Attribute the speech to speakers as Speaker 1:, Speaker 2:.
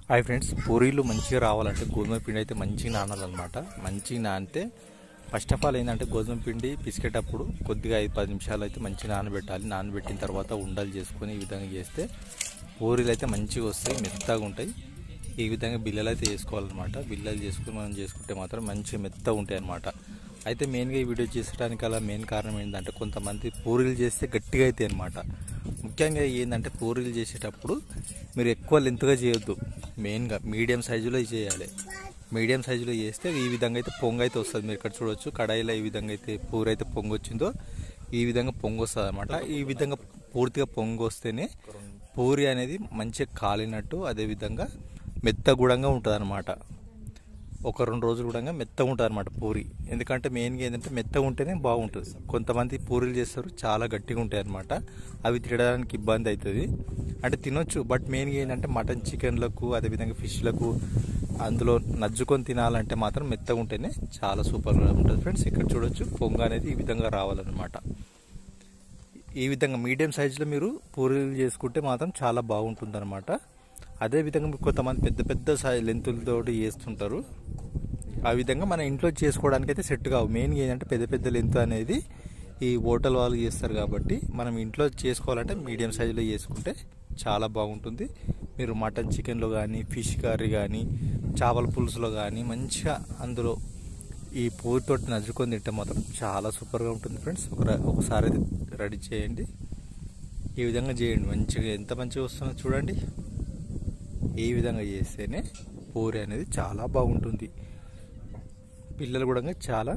Speaker 1: Hi friends, పూరీలు మంచిగా రావాలంటే గోధుమ పిండి అయితే మంచిగా నానాలన్నమాట. మంచిగా నానితే ఫస్ట్ ఆఫ్ ఆల్ ఏంటంటే గోధుమ పిండి పిసికేటప్పుడు కొద్దిగా 5-10 నిమిషాలు అయితే మంచిగా నానబెట్టాలి. నానబెట్టిన తర్వాత ఉండలు చేసుకొని ఈ విధంగా చేస్తే పూరీలు అయితే మంచిగా వస్తాయి, మెత్తగా ఉంటాయి. ఈ విధంగా బిల్లలు అయితే చేసుకోవాలన్నమాట. బిల్లలు చేసుకుని మనం చేసుకుంటే మాత్రం మంచిగా మెత్తగా ఉంటాయి అన్నమాట. అయితే మెయిన్గా ఈ వీడియో చేసడానికి అలా మెయిన్ కారణం ఏంటంటే కొంతమంది పూరీలు చేస్తే గట్టిగా అవుతాయి అన్నమాట. ముఖ్యంగా ఏంటంటే పూరీలు చేసేటప్పుడు మీరు ఎక్కువ లెంత్గా చేయొద్దు, మెయిన్గా మీడియం సైజులో చేయాలి. మీడియం సైజులో చేస్తే ఈ విధంగా అయితే పొంగు అయితే వస్తుంది. మీరు ఇక్కడ చూడవచ్చు, కడాయిలో ఈ విధంగా అయితే పూరి అయితే పొంగు వచ్చిందో ఈ విధంగా పొంగు వస్తుంది అనమాట. ఈ విధంగా పూర్తిగా పొంగు వస్తేనే పూరి అనేది మంచిగా కాలినట్టు, అదేవిధంగా మెత్తగూడంగా ఉంటుంది అనమాట. ఒక 2 రోజులు కూడా మెత్తగా ఉంటుంది అనమాట పూరి. ఎందుకంటే మెయిన్గా ఏంటంటే మెత్తగా ఉంటేనే బాగుంటుంది. కొంతమంది పూరీలు చేస్తారు చాలా గట్టిగా ఉంటాయి అనమాట. అవి తినడానికి ఇబ్బంది అవుతుంది. అంటే తినొచ్చు, బట్ మెయిన్గా ఏంటంటే మటన్ చికెన్లకు అదేవిధంగా ఫిష్లకు అందులో నజ్జుకొని తినాలంటే మాత్రం మెత్తగా ఉంటేనే చాలా సూపర్గా ఉంటుంది ఫ్రెండ్స్. ఇక్కడ చూడొచ్చు, పొంగు అనేది ఈ విధంగా రావాలన్నమాట. ఈ విధంగా మీడియం సైజులో మీరు పూరీలు చేసుకుంటే మాత్రం చాలా బాగుంటుంది అనమాట. అదేవిధంగా కొంతమంది పెద్ద పెద్ద లెంతులతో చేస్తుంటారు. ఆ విధంగా మన ఇంట్లో చేసుకోవడానికి అయితే సెట్ కావు. మెయిన్గా ఏంటంటే పెద్ద పెద్ద లెంత్ అనేది ఈ హోటల్ వాళ్ళు చేస్తారు కాబట్టి మనం ఇంట్లో చేసుకోవాలంటే మీడియం సైజులో చేసుకుంటే చాలా బాగుంటుంది. మీరు మటన్ చికెన్లో కానీ, ఫిష్ కర్రీ కానీ, చేపల పులుసులో కానీ మంచిగా అందులో ఈ పూరితో నజ్జుకొని తింటే మాత్రం చాలా సూపర్గా ఉంటుంది ఫ్రెండ్స్. ఒకసారి అయితే రెడీ చేయండి, ఈ విధంగా చేయండి. మంచిగా ఎంత మంచిగా వస్తుందో చూడండి. ఈ విధంగా చేస్తేనే పూరి అనేది చాలా బాగుంటుంది. పిల్లలు కూడా చాలా